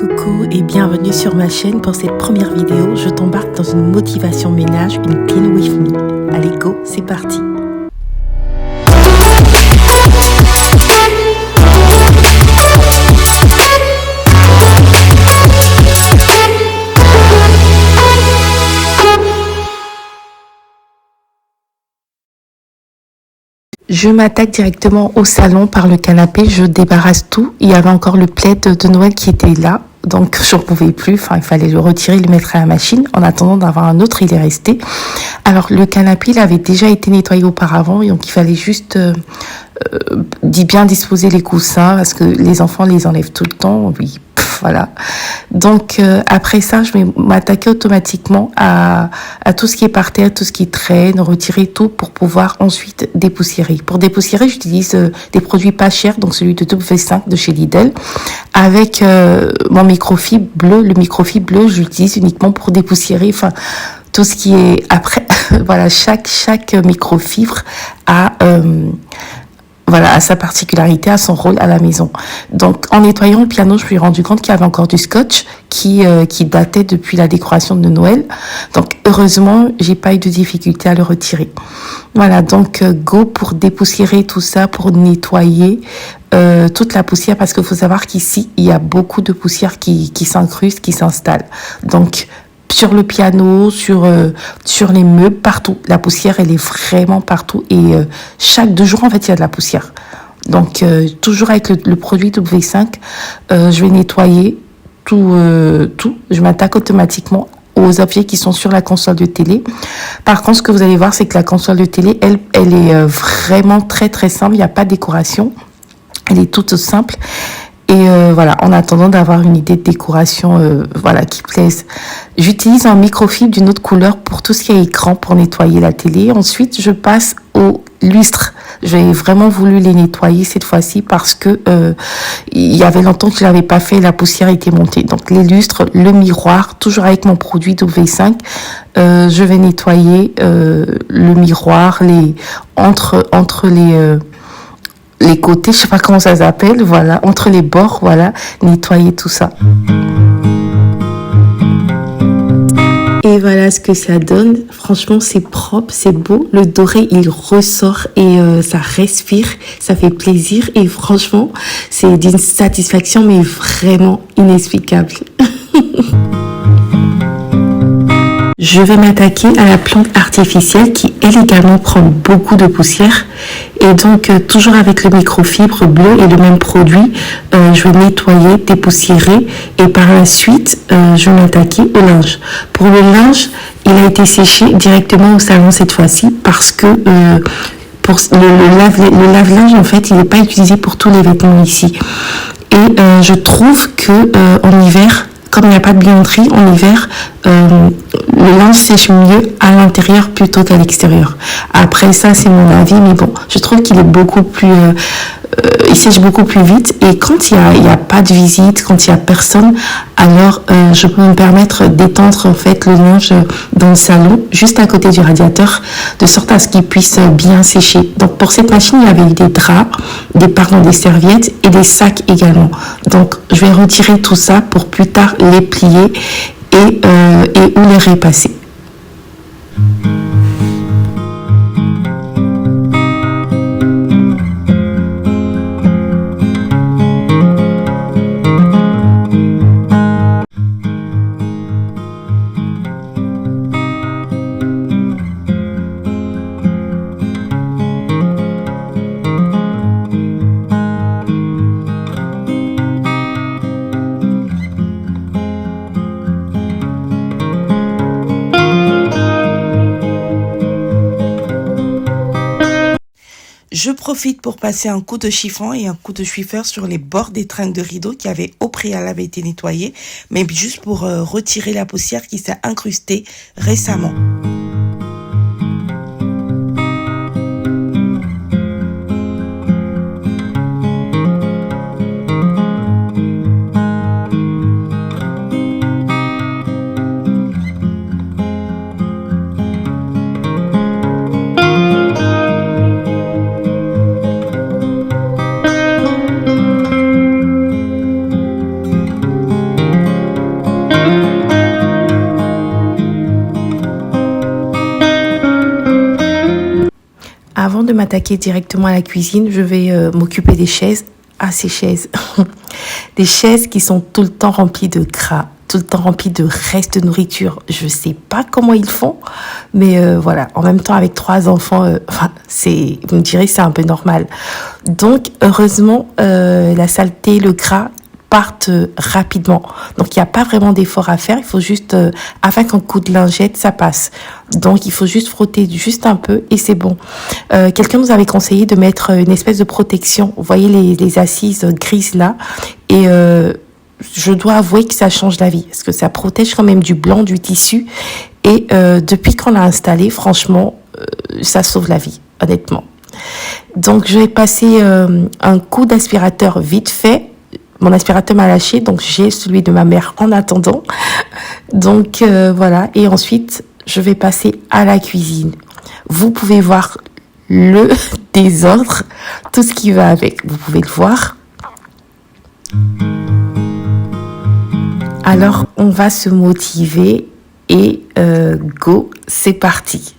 Coucou et bienvenue sur ma chaîne. Pour cette première vidéo, je t'embarque dans une motivation ménage, une clean with me. Allez go, c'est parti. Je m'attaque directement au salon par le canapé, je débarrasse tout. Il y avait encore le plaid de Noël qui était là, donc j'en pouvais plus. Enfin, il fallait le retirer, le mettre à la machine. En attendant d'avoir un autre, il est resté. Alors le canapé, il avait déjà été nettoyé auparavant, donc il fallait juste bien disposer les coussins parce que les enfants les enlèvent tout le temps. Oui. Voilà. Donc après ça, je vais m'attaquer automatiquement à tout ce qui est par terre, tout ce qui traîne, retirer tout pour pouvoir ensuite dépoussiérer. Pour dépoussiérer, j'utilise des produits pas chers, donc celui de W5 de chez Lidl, avec mon microfibre bleu. Le microfibre bleu, j'utilise uniquement pour dépoussiérer. Enfin, tout ce qui est après. Voilà, chaque microfibre a à sa particularité, à son rôle à la maison. Donc, en nettoyant le piano, je me suis rendu compte qu'il y avait encore du scotch qui datait depuis la décoration de Noël. Donc, heureusement, j'ai pas eu de difficulté à le retirer. Voilà, donc go pour dépoussiérer tout ça, pour nettoyer toute la poussière, parce qu'il faut savoir qu'ici, il y a beaucoup de poussière qui s'incruste, qui s'installe. Donc, sur le piano, sur les meubles, partout. La poussière, elle est vraiment partout. Et chaque 2 jours, en fait, il y a de la poussière. Donc, toujours avec le produit W5, je vais nettoyer tout. Je m'attaque automatiquement aux objets qui sont sur la console de télé. Par contre, ce que vous allez voir, c'est que la console de télé, elle est vraiment très, très simple. Il n'y a pas de décoration. Elle est toute simple. Et en attendant d'avoir une idée de décoration qui plaise. J'utilise un microfibre d'une autre couleur pour tout ce qui est écran, pour nettoyer la télé. Ensuite, je passe aux lustres. J'ai vraiment voulu les nettoyer cette fois-ci parce que il y avait longtemps que je l'avais pas fait, la poussière était montée. Donc les lustres, le miroir, toujours avec mon produit W5, je vais nettoyer le miroir, entre les côtés, je sais pas comment ça s'appelle, voilà, entre les bords, voilà, nettoyer tout ça. Et voilà ce que ça donne. Franchement, c'est propre, c'est beau. Le doré, il ressort et ça respire, ça fait plaisir. Et franchement, c'est d'une satisfaction, mais vraiment inexplicable. Je vais m'attaquer à la plante artificielle qui, elle également, prend beaucoup de poussière. Et donc, toujours avec le microfibre bleu et le même produit, je vais nettoyer, dépoussiérer. Et par la suite, je vais m'attaquer au linge. Pour le linge, il a été séché directement au salon cette fois-ci parce que pour le lave-linge, en fait, il n'est pas utilisé pour tous les vêtements ici. Et je trouve que en hiver, comme il n'y a pas de buanderie, en hiver, le linge sèche mieux à l'intérieur plutôt qu'à l'extérieur. Après ça, c'est mon avis, mais bon, je trouve qu'il est beaucoup plus... il sèche beaucoup plus vite. Et quand il y a pas de visite, quand il y a personne, alors je peux me permettre d'étendre en fait le linge dans le salon, juste à côté du radiateur, de sorte à ce qu'il puisse bien sécher. Donc pour cette machine, il y avait des draps, des serviettes et des sacs également. Donc je vais retirer tout ça pour plus tard les plier et ou les repasser. Je profite pour passer un coup de chiffon et un coup de Swiffer sur les bords des traînes de rideaux qui avaient au préalable été nettoyés, mais juste pour retirer la poussière qui s'est incrustée récemment. Avant de m'attaquer directement à la cuisine, je vais m'occuper des chaises. Ah, ces chaises. Des chaises qui sont tout le temps remplies de gras, tout le temps remplies de restes de nourriture. Je sais pas comment ils font, mais voilà. En même temps, avec 3 enfants, vous me direz, c'est un peu normal. Donc, heureusement, la saleté, le gras partent rapidement. Donc, il n'y a pas vraiment d'effort à faire. Il faut juste, avec un coup de lingette, ça passe. Donc, il faut juste frotter juste un peu et c'est bon. Quelqu'un nous avait conseillé de mettre une espèce de protection. Vous voyez les assises grises là. Et je dois avouer que ça change la vie. Parce que ça protège quand même du blanc du tissu. Et depuis qu'on l'a installé, franchement, ça sauve la vie, honnêtement. Donc, je vais passer un coup d'aspirateur vite fait. Mon aspirateur m'a lâché, donc j'ai celui de ma mère en attendant. Donc voilà, et ensuite je vais passer à la cuisine. Vous pouvez voir le désordre, tout ce qui va avec, vous pouvez le voir. Alors on va se motiver et go, c'est parti.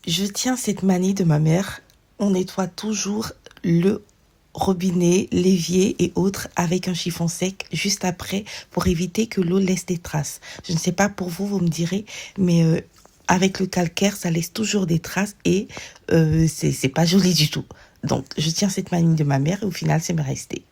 Je tiens cette manie de ma mère. On nettoie toujours le robinet, l'évier et autres avec un chiffon sec juste après pour éviter que l'eau laisse des traces. Je ne sais pas pour vous, vous me direz, mais avec le calcaire, ça laisse toujours des traces et c'est pas joli du tout. Donc, je tiens cette manie de ma mère et au final, c'est me resté.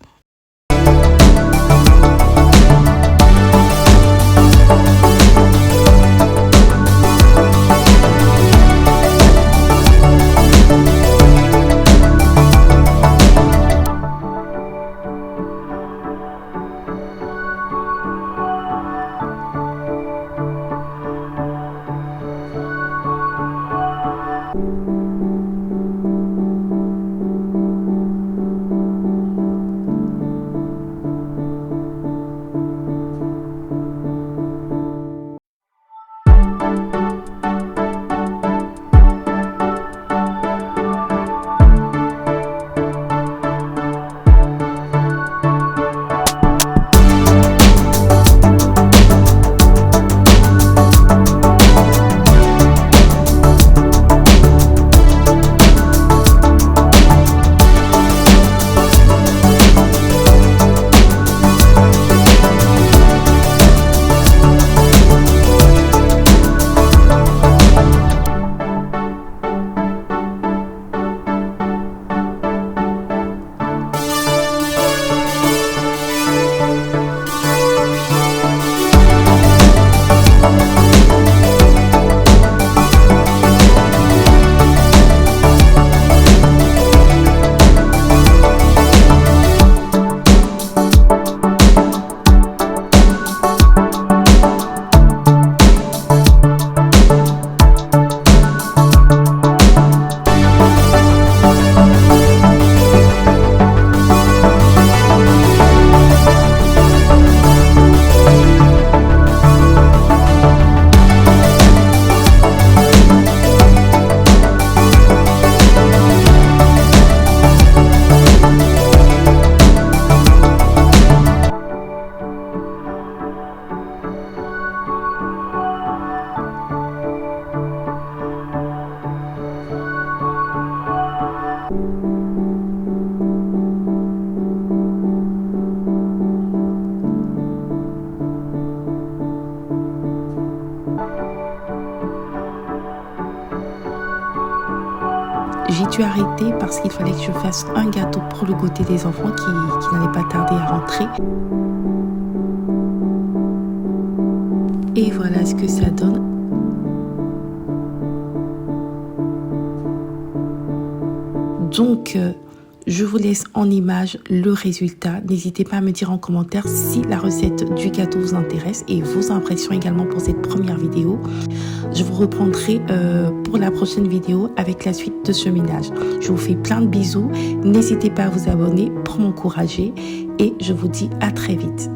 J'ai dû arrêter parce qu'il fallait que je fasse un gâteau pour le goûter des enfants qui n'allait pas tarder à rentrer. Et voilà ce que ça donne. Donc, je vous laisse en image le résultat. N'hésitez pas à me dire en commentaire si la recette du gâteau vous intéresse et vos impressions également pour cette première vidéo. Je vous reprendrai pour la prochaine vidéo avec la suite de ce ménage. Je vous fais plein de bisous. N'hésitez pas à vous abonner pour m'encourager et je vous dis à très vite.